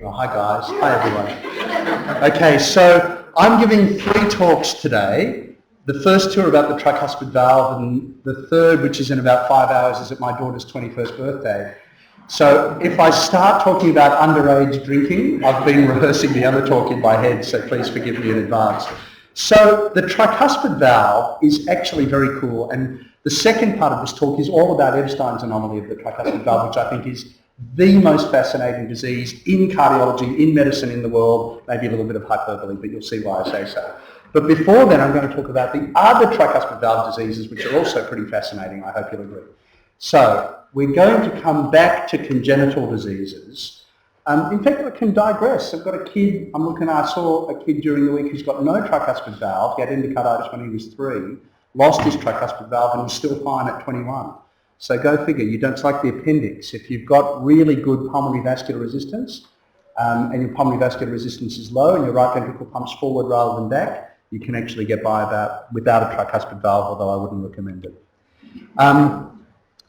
Oh, hi guys, hi everyone. Okay, so I'm giving 3 talks today. The first 2 are about the tricuspid valve, and the third, which is in about 5 hours, is at my daughter's 21st birthday. So if I start talking about underage drinking, I've been rehearsing the other talk in my head, so please forgive me in advance. So the tricuspid valve is actually very cool, and the second part of this talk is all about Ebstein's anomaly of the tricuspid valve, which I think is the most fascinating disease in cardiology, in medicine in the world, maybe a little bit of hyperbole, but you'll see why I say so. But before then, I'm going to talk about the other tricuspid valve diseases, which are also pretty fascinating, I hope you'll agree. So we're going to come back to congenital diseases. In fact, I can digress. I've got a kid, I saw a kid during the week who's got no tricuspid valve. He had endocarditis when he was 3, lost his tricuspid valve, and he's still fine at 21. So go figure, it's like the appendix. If you've got really good pulmonary vascular resistance, and your pulmonary vascular resistance is low and your right ventricle pumps forward rather than back, you can actually get by without a tricuspid valve, although I wouldn't recommend it. I'm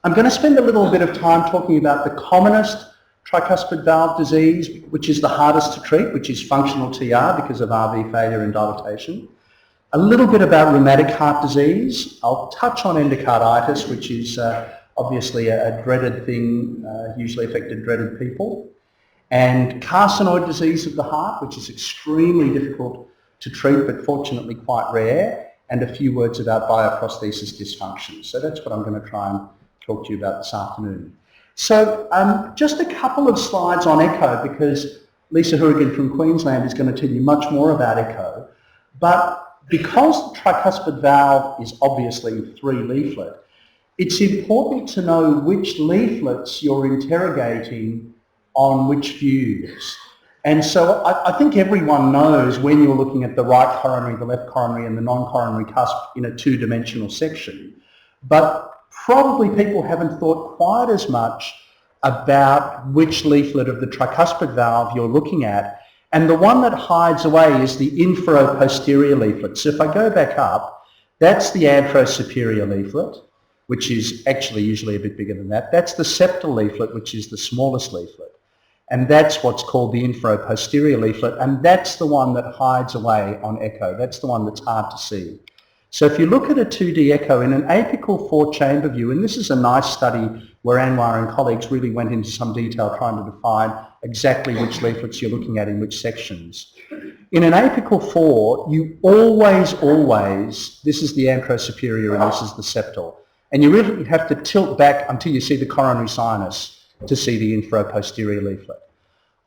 going to spend a little bit of time talking about the commonest tricuspid valve disease, which is the hardest to treat, which is functional TR because of RV failure and dilatation. A little bit about rheumatic heart disease. I'll touch on endocarditis, which is obviously a dreaded thing, usually affected dreaded people. And carcinoid disease of the heart, which is extremely difficult to treat but fortunately quite rare, and a few words about bioprosthesis dysfunction. So that's what I'm going to try and talk to you about this afternoon. So just a couple of slides on echo, because Lisa Hourigan from Queensland is going to tell you much more about echo. But because the tricuspid valve is obviously 3-leaflet, it's important to know which leaflets you're interrogating on which views. And so I think everyone knows when you're looking at the right coronary, the left coronary, and the non-coronary cusp in a 2-dimensional section. But probably people haven't thought quite as much about which leaflet of the tricuspid valve you're looking at. And the one that hides away is the infraposterior leaflet. So if I go back up, that's the anterosuperior leaflet, which is actually usually a bit bigger than that. That's the septal leaflet, which is the smallest leaflet. And that's what's called the infraposterior leaflet, and that's the one that hides away on echo. That's the one that's hard to see. So if you look at a 2D echo in an apical 4-chamber view, and this is a nice study where Anwar and colleagues really went into some detail trying to define exactly which leaflets you're looking at in which sections. In an apical 4, you always, this is the anterosuperior and this is the septal. And you really have to tilt back until you see the coronary sinus to see the infraposterior leaflet.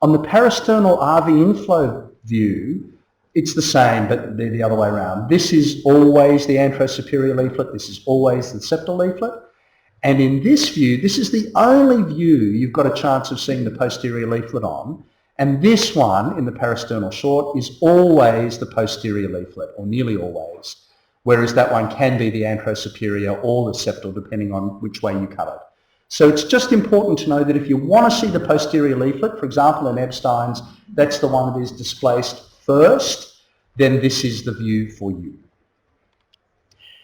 On the parasternal RV inflow view, it's the same, but they're the other way around. This is always the anterosuperior leaflet. This is always the septal leaflet. And in this view, this is the only view you've got a chance of seeing the posterior leaflet on. And this one, in the parasternal short, is always the posterior leaflet, or nearly always, whereas that one can be the anterosuperior or the septal, depending on which way you cut it. So it's just important to know that if you want to see the posterior leaflet, for example, in Ebstein's, that's the one that is displaced first, then this is the view for you.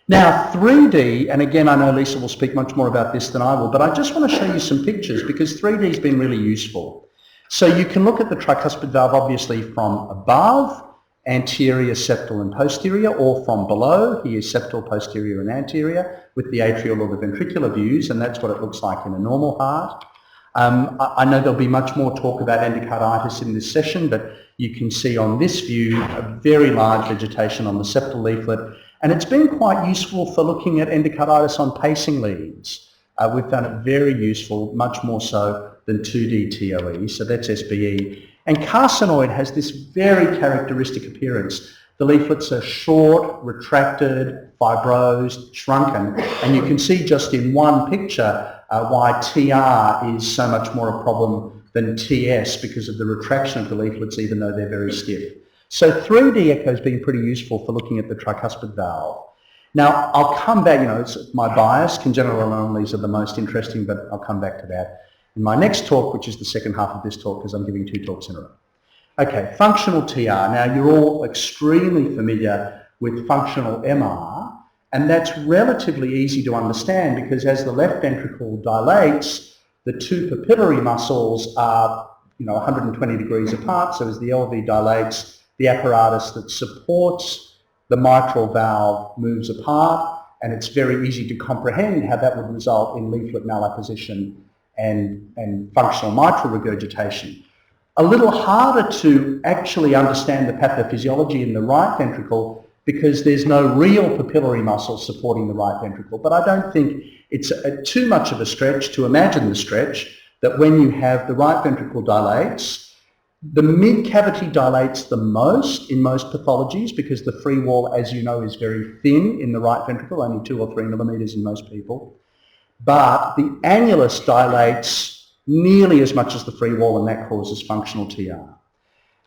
Now 3D, and again I know Lisa will speak much more about this than I will, but I just want to show you some pictures because 3D has been really useful. So you can look at the tricuspid valve obviously from above, anterior, septal and posterior, or from below, here septal, posterior and anterior, with the atrial or the ventricular views, and that's what it looks like in a normal heart. I know there'll be much more talk about endocarditis in this session, but you can see on this view a very large vegetation on the septal leaflet, and it's been quite useful for looking at endocarditis on pacing leads. We've found it very useful, much more so than 2D TOE, so that's SBE. And carcinoid has this very characteristic appearance. The leaflets are short, retracted, fibrosed, shrunken, and you can see just in one picture why TR is so much more a problem than TS because of the retraction of the leaflets, even though they're very stiff. So 3D echo has been pretty useful for looking at the tricuspid valve. Now, I'll come back, it's my bias, congenital anomalies are the most interesting, but I'll come back to that in my next talk, which is the second half of this talk, because I'm giving 2 talks in a row. Okay, functional TR. Now, you're all extremely familiar with functional MR, and that's relatively easy to understand because as the left ventricle dilates, the 2 papillary muscles are 120 degrees apart. So as the LV dilates, the apparatus that supports the mitral valve moves apart, and it's very easy to comprehend how that would result in leaflet malapposition and functional mitral regurgitation. A little harder to actually understand the pathophysiology in the right ventricle because there's no real papillary muscle supporting the right ventricle. But I don't think it's too much of a stretch to imagine the stretch that when you have the right ventricle dilates, the mid-cavity dilates the most in most pathologies because the free wall, as you know, is very thin in the right ventricle, only 2 or 3 millimetres in most people. But the annulus dilates nearly as much as the free wall, and that causes functional TR.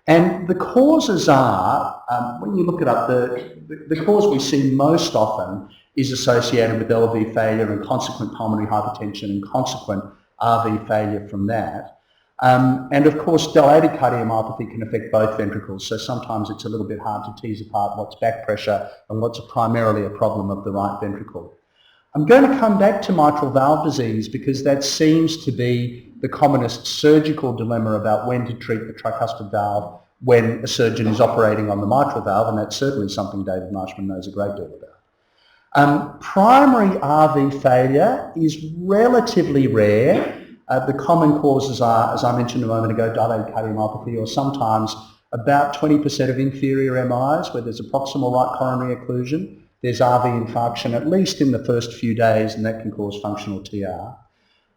And the causes are, when you look it up, the cause we see most often is associated with LV failure and consequent pulmonary hypertension and consequent RV failure from that. And of course, dilated cardiomyopathy can affect both ventricles, so sometimes it's a little bit hard to tease apart what's back pressure and what's primarily a problem of the right ventricle. I'm going to come back to mitral valve disease because that seems to be the commonest surgical dilemma about when to treat the tricuspid valve when a surgeon is operating on the mitral valve, and that's certainly something David Marshman knows a great deal about. Primary RV failure is relatively rare. The common causes are, as I mentioned a moment ago, dilated cardiomyopathy, or sometimes about 20% of inferior MIs where there's a proximal right coronary occlusion. There's RV infarction at least in the first few days, and that can cause functional TR.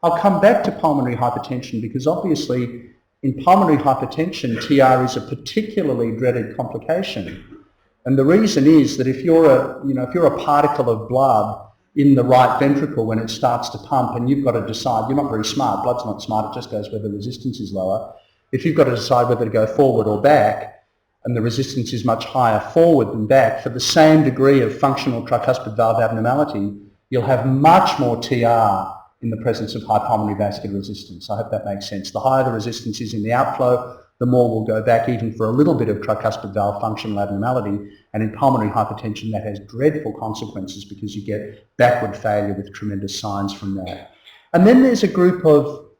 I'll come back to pulmonary hypertension because obviously in pulmonary hypertension, TR is a particularly dreaded complication. And the reason is that if you're a particle of blood in the right ventricle when it starts to pump and you've got to decide, you're not very smart, blood's not smart, it just goes where the resistance is lower. If you've got to decide whether to go forward or back, and the resistance is much higher forward than back, for the same degree of functional tricuspid valve abnormality, you'll have much more TR in the presence of high pulmonary vascular resistance. I hope that makes sense. The higher the resistance is in the outflow, the more will go back even for a little bit of tricuspid valve functional abnormality. And in pulmonary hypertension, that has dreadful consequences because you get backward failure with tremendous signs from that. And then there's a group of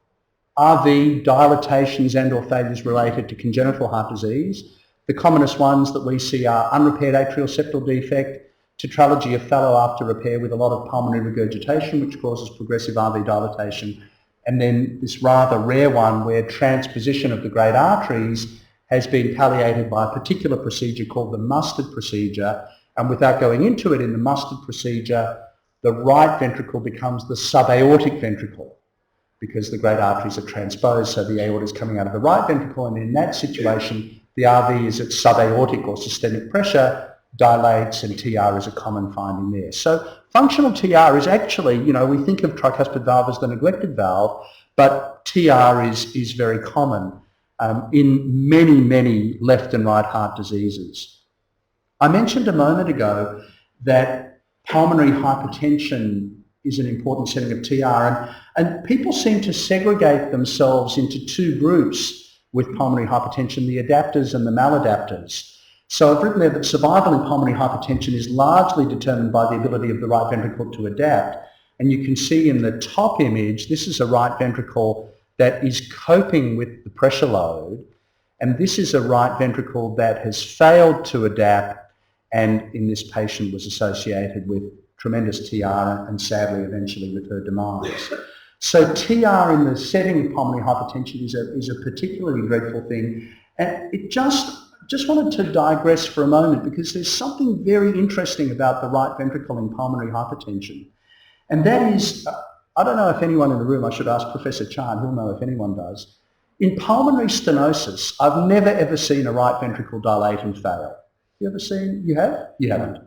RV dilatations and or failures related to congenital heart disease. The commonest ones that we see are unrepaired atrial septal defect, tetralogy of Fallot after repair with a lot of pulmonary regurgitation, which causes progressive RV dilatation, and then this rather rare one where transposition of the great arteries has been palliated by a particular procedure called the Mustard procedure, and without going into it, in the Mustard procedure, the right ventricle becomes the subaortic ventricle because the great arteries are transposed, so the aorta is coming out of the right ventricle, and in that situation, the RV is at subaortic or systemic pressure, dilates, and TR is a common finding there. So functional TR is actually, we think of tricuspid valve as the neglected valve, but TR is very common in many, many left and right heart diseases. I mentioned a moment ago that pulmonary hypertension is an important setting of TR, and people seem to segregate themselves into two groups with pulmonary hypertension, the adapters and the maladapters. So I've written there that survival in pulmonary hypertension is largely determined by the ability of the right ventricle to adapt. And you can see in the top image, this is a right ventricle that is coping with the pressure load. And this is a right ventricle that has failed to adapt and in this patient was associated with tremendous TR and sadly eventually with her demise. So TR in the setting of pulmonary hypertension is a particularly dreadful thing. And it just wanted to digress for a moment because there's something very interesting about the right ventricle in pulmonary hypertension. And that is, I don't know if anyone in the room, I should ask Professor Chan, he'll know if anyone does. In pulmonary stenosis, I've never ever seen a right ventricle dilate and fail. You ever seen? You have? You haven't.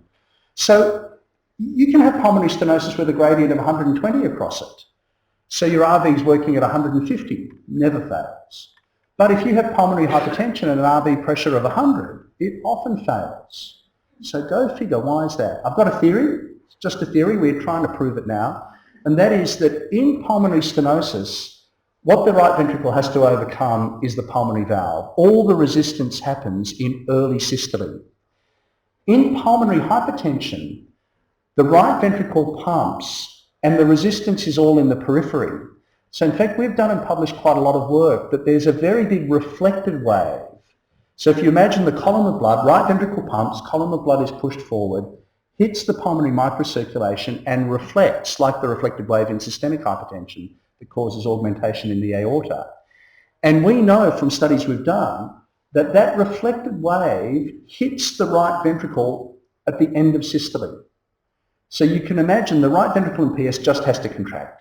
So you can have pulmonary stenosis with a gradient of 120 across it. So your RV is working at 150, never fails. But if you have pulmonary hypertension and an RV pressure of 100, it often fails. So go figure, why is that? I've got a theory, it's just a theory, we're trying to prove it now, and that is that in pulmonary stenosis, what the right ventricle has to overcome is the pulmonary valve. All the resistance happens in early systole. In pulmonary hypertension, the right ventricle pumps and the resistance is all in the periphery. So in fact, we've done and published quite a lot of work that there's a very big reflected wave. So if you imagine the column of blood, right ventricle pumps, column of blood is pushed forward, hits the pulmonary microcirculation and reflects, like the reflected wave in systemic hypertension that causes augmentation in the aorta. And we know from studies we've done that that reflected wave hits the right ventricle at the end of systole. So you can imagine the right ventricle in PS just has to contract.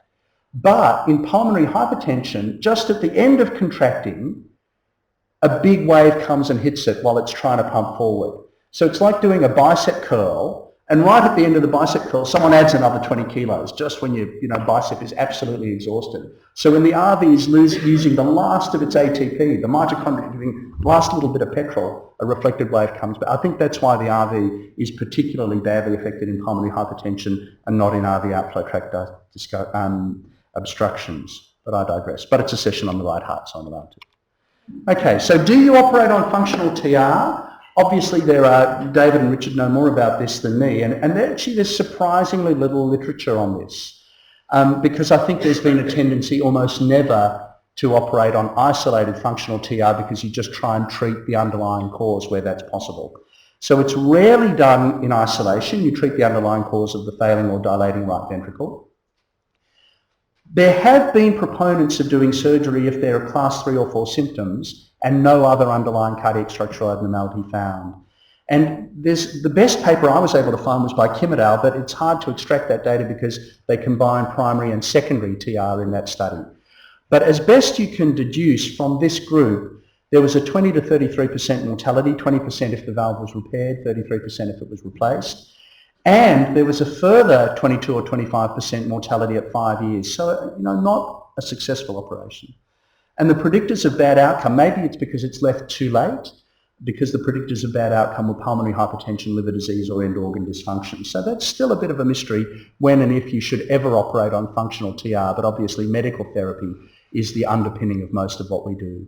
But in pulmonary hypertension, just at the end of contracting, a big wave comes and hits it while it's trying to pump forward. So it's like doing a bicep curl, and right at the end of the bicep curl, someone adds another 20 kilos, just when your bicep is absolutely exhausted. So when the RV is using the last of its ATP, the mitochondria giving the last little bit of petrol, a reflected wave comes back. I think that's why the RV is particularly badly affected in pulmonary hypertension and not in RV outflow tract obstructions. But I digress. But it's a session on the right heart, so I'm allowed to. Okay, so do you operate on functional TR? Obviously David and Richard know more about this than me, and actually there's surprisingly little literature on this, because I think there's been a tendency almost never to operate on isolated functional TR because you just try and treat the underlying cause where that's possible. So it's rarely done in isolation. You treat the underlying cause of the failing or dilating right ventricle. There have been proponents of doing surgery if there are class 3 or 4 symptoms and no other underlying cardiac structural abnormality found. And the best paper I was able to find was by Kim et al., but it's hard to extract that data because they combine primary and secondary TR in that study. But as best you can deduce from this group, there was a 20 to 33% mortality, 20% if the valve was repaired, 33% if it was replaced. And there was a further 22 or 25% mortality at 5 years. So, not a successful operation. And the predictors of bad outcome, maybe it's because it's left too late, because the predictors of bad outcome were pulmonary hypertension, liver disease, or end organ dysfunction. So that's still a bit of a mystery when and if you should ever operate on functional TR, but obviously medical therapy is the underpinning of most of what we do.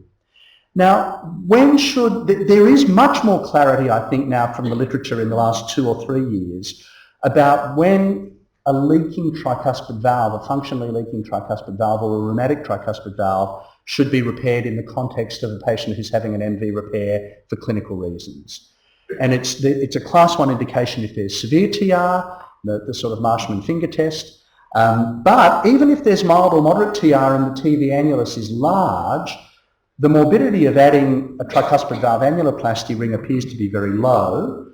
Now, there is much more clarity, I think, now from the literature in the last 2 or 3 years about when a leaking tricuspid valve, a functionally leaking tricuspid valve or a rheumatic tricuspid valve should be repaired in the context of a patient who's having an MV repair for clinical reasons. And it's a class 1 indication if there's severe TR, the sort of Marshman finger test. But even if there's mild or moderate TR and the TV annulus is large, the morbidity of adding a tricuspid valve annuloplasty ring appears to be very low.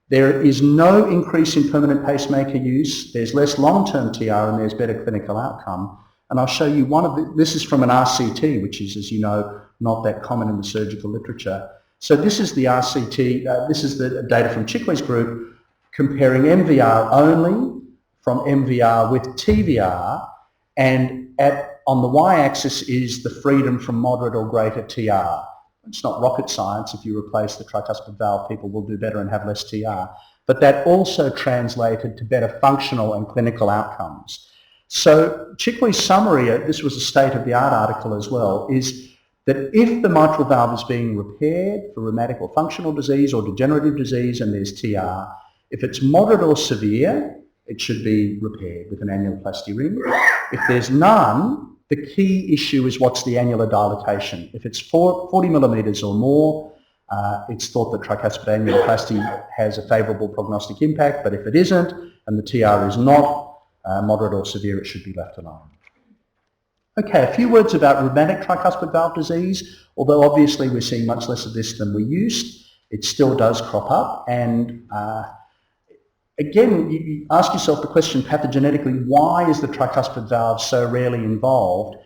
There is no increase in permanent pacemaker use. There's less long-term TR and there's better clinical outcome. And I'll show you this is from an RCT, which is, as you know, not that common in the surgical literature. So this is the RCT, this is the data from Chikwe's group comparing MVR only from MVR with TVR, and on the y-axis is the freedom from moderate or greater TR. It's not rocket science. If you replace the tricuspid valve, people will do better and have less TR. But that also translated to better functional and clinical outcomes. So Chikwe's summary, this was a state-of-the-art article as well, is that if the mitral valve is being repaired for rheumatic or functional disease or degenerative disease and there's TR, if it's moderate or severe, it should be repaired with an annuloplasty ring. If there's none, the key issue is what's the annular dilatation. If it's 40 millimetres or more, it's thought that tricuspid annuloplasty has a favourable prognostic impact, but if it isn't and the TR is not moderate or severe, it should be left alone. Okay, a few words about rheumatic tricuspid valve disease. Although obviously we're seeing much less of this than we used, it still does crop up, and again, you ask yourself the question pathogenetically, why is the tricuspid valve so rarely involved?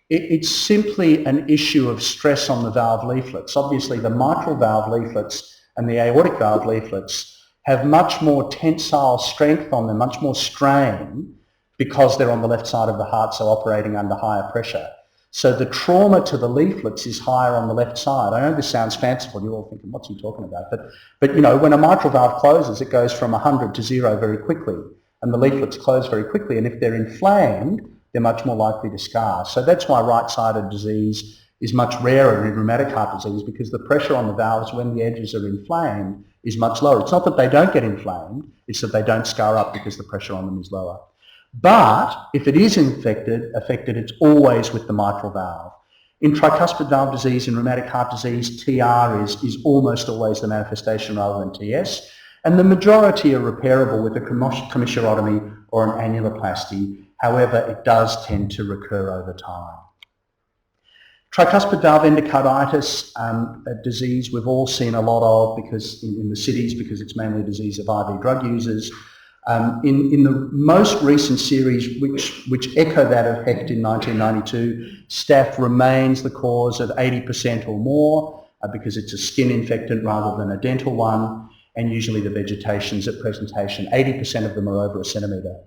It's simply an issue of stress on the valve leaflets. Obviously, the mitral valve leaflets and the aortic valve leaflets have much more tensile strength on them, much more strain, because they're on the left side of the heart, so operating under higher pressure. So the trauma to the leaflets is higher on the left side. I know this sounds fanciful, you're all thinking, what's he talking about? But when a mitral valve closes, it goes from 100 to 0 very quickly, and the leaflets close very quickly, and if they're inflamed, they're much more likely to scar. So that's why right-sided disease is much rarer in rheumatic heart disease, because the pressure on the valves when the edges are inflamed is much lower. It's not that they don't get inflamed, it's that they don't scar up because the pressure on them is lower. But if it is affected, it's always with the mitral valve. In tricuspid valve disease, in rheumatic heart disease, TR is almost always the manifestation rather than TS, and the majority are repairable with a commissurotomy or an annuloplasty. However, it does tend to recur over time. Tricuspid valve endocarditis, a disease we've all seen a lot of because in the cities, because it's mainly a disease of IV drug users. In the most recent series, which echo that of Hecht in 1992, staph remains the cause of 80% or more because it's a skin infectant rather than a dental one, and usually the vegetations at presentation, 80% of them are over a centimetre.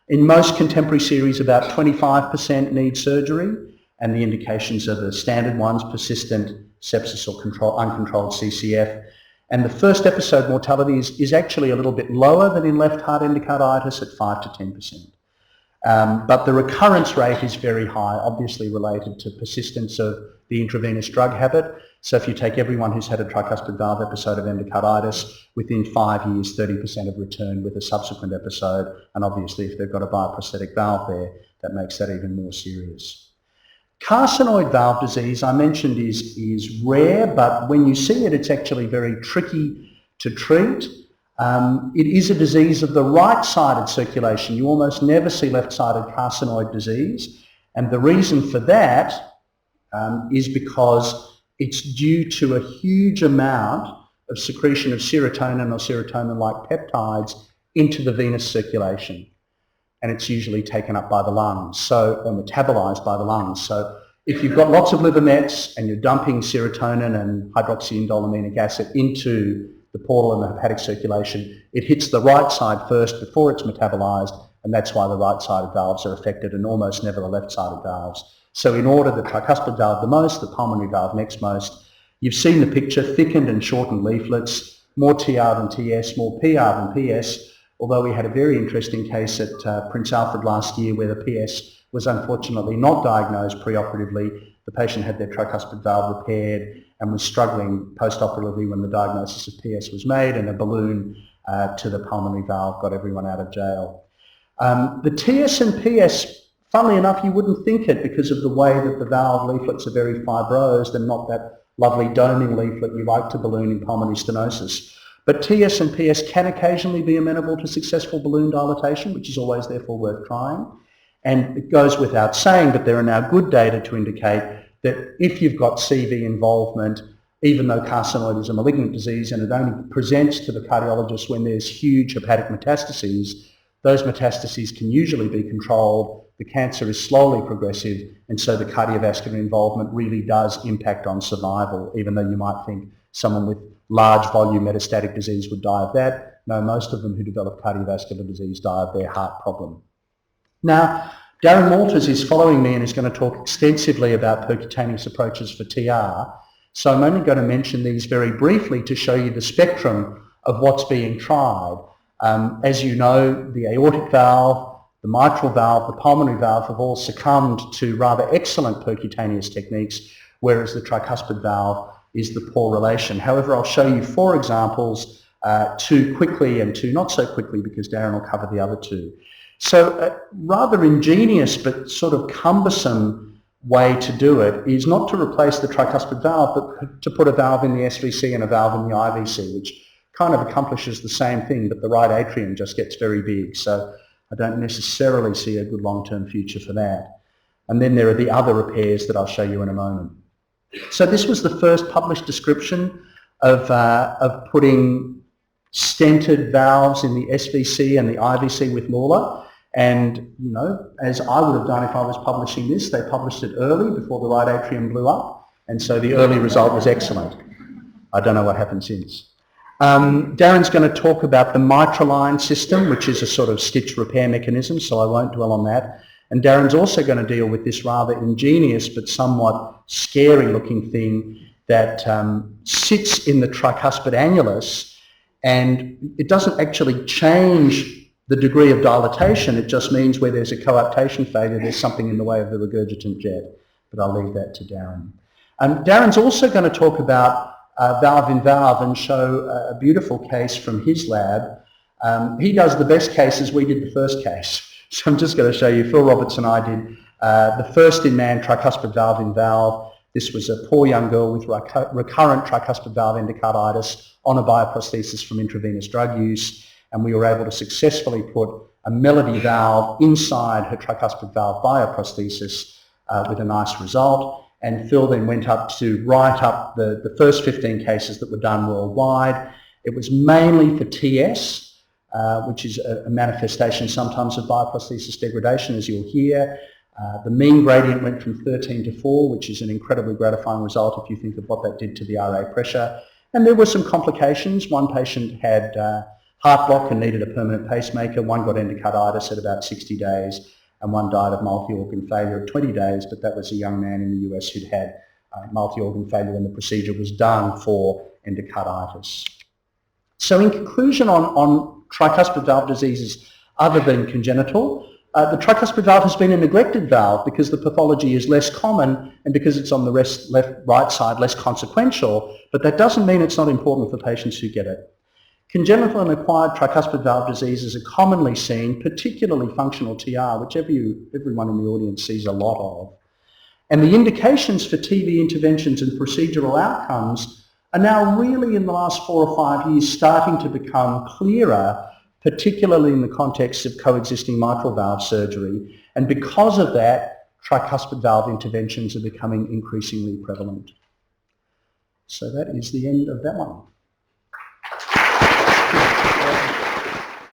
In most contemporary series, about 25% need surgery, and the indications are the standard ones, persistent sepsis or uncontrolled CCF. And the first episode mortality is actually a little bit lower than in left heart endocarditis at 5 to 10%. But the recurrence rate is very high, obviously related to persistence of the intravenous drug habit. So if you take everyone who's had a tricuspid valve episode of endocarditis, within 5 years, 30% have returned with a subsequent episode. And obviously if they've got a bioprosthetic valve there, that makes that even more serious. Carcinoid valve disease, I mentioned, is rare, but when you see it, it's actually very tricky to treat. It is a disease of the right-sided circulation. You almost never see left-sided carcinoid disease, and the reason for that is because it's due to a huge amount of secretion of serotonin or serotonin-like peptides into the venous circulation. And it's usually taken up by the lungs, or metabolized by the lungs. So if you've got lots of liver mets and you're dumping serotonin and hydroxyindolemenic acid into the portal and the hepatic circulation, it hits the right side first before it's metabolized, and that's why the right-sided valves are affected and almost never the left-sided valves. So in order, the tricuspid valve the most, the pulmonary valve next most. You've seen the picture, thickened and shortened leaflets, more TR than TS, more PR than PS, although we had a very interesting case at Prince Alfred last year where the PS was unfortunately not diagnosed preoperatively. The patient had their tricuspid valve repaired and was struggling post-operatively when the diagnosis of PS was made, and a balloon to the pulmonary valve got everyone out of jail. The TS and PS, funnily enough, you wouldn't think it because of the way that the valve leaflets are very fibrosed and not that lovely doming leaflet you like to balloon in pulmonary stenosis. But TS and PS can occasionally be amenable to successful balloon dilatation, which is always therefore worth trying. And it goes without saying, but there are now good data to indicate that if you've got CV involvement, even though carcinoid is a malignant disease and it only presents to the cardiologist when there's huge hepatic metastases, those metastases can usually be controlled. The cancer is slowly progressive, and so the cardiovascular involvement really does impact on survival, even though you might think someone with large volume metastatic disease would die of that. No, most of them who develop cardiovascular disease die of their heart problem. Now, Darren Walters is following me and is going to talk extensively about percutaneous approaches for TR. So I'm only going to mention these very briefly to show you the spectrum of what's being tried. As you know, the aortic valve, the mitral valve, the pulmonary valve have all succumbed to rather excellent percutaneous techniques, whereas the tricuspid valve is the poor relation. However, I'll show you 4 examples, 2 quickly and 2 not so quickly because Darren will cover the other 2. So a rather ingenious but sort of cumbersome way to do it is not to replace the tricuspid valve, but to put a valve in the SVC and a valve in the IVC, which kind of accomplishes the same thing, but the right atrium just gets very big. So I don't necessarily see a good long-term future for that. And then there are the other repairs that I'll show you in a moment. So this was the first published description of putting stented valves in the SVC and the IVC with Lawler. And, you know, as I would have done if I was publishing this, they published it early before the right atrium blew up. And so the early result was excellent. I don't know what happened since. Darren's going to talk about the Mitralign system, which is a sort of stitch repair mechanism, so I won't dwell on that. And Darren's also going to deal with this rather ingenious but somewhat scary looking thing that sits in the tricuspid annulus, and it doesn't actually change the degree of dilatation. It just means where there's a coaptation failure, there's something in the way of the regurgitant jet. But I'll leave that to Darren. Darren's also going to talk about valve in valve and show a beautiful case from his lab. He does the best cases, we did the first case. So I'm just going to show you. Phil Roberts and I did the first in-man tricuspid valve in valve. This was a poor young girl with recurrent tricuspid valve endocarditis on a bioprosthesis from intravenous drug use, and we were able to successfully put a Melody valve inside her tricuspid valve bioprosthesis with a nice result. And Phil then went up to write up the first 15 cases that were done worldwide. It was mainly for TS, which is a manifestation sometimes of bioprosthesis degradation, as you'll hear. The mean gradient went from 13 to 4, which is an incredibly gratifying result if you think of what that did to the RA pressure. And there were some complications. One patient had heart block and needed a permanent pacemaker. One got endocarditis at about 60 days, and one died of multi-organ failure at 20 days, but that was a young man in the US who'd had multi-organ failure when the procedure was done for endocarditis. So in conclusion on tricuspid valve diseases other than congenital, the tricuspid valve has been a neglected valve because the pathology is less common and because it's on the right side less consequential, but that doesn't mean it's not important for patients who get it. Congenital and acquired tricuspid valve diseases are commonly seen, particularly functional TR, which everyone in the audience sees a lot of. And the indications for TV interventions and procedural outcomes are now really in the last 4 or 5 years starting to become clearer, particularly in the context of coexisting mitral valve surgery. And because of that, tricuspid valve interventions are becoming increasingly prevalent. So that is the end of that one.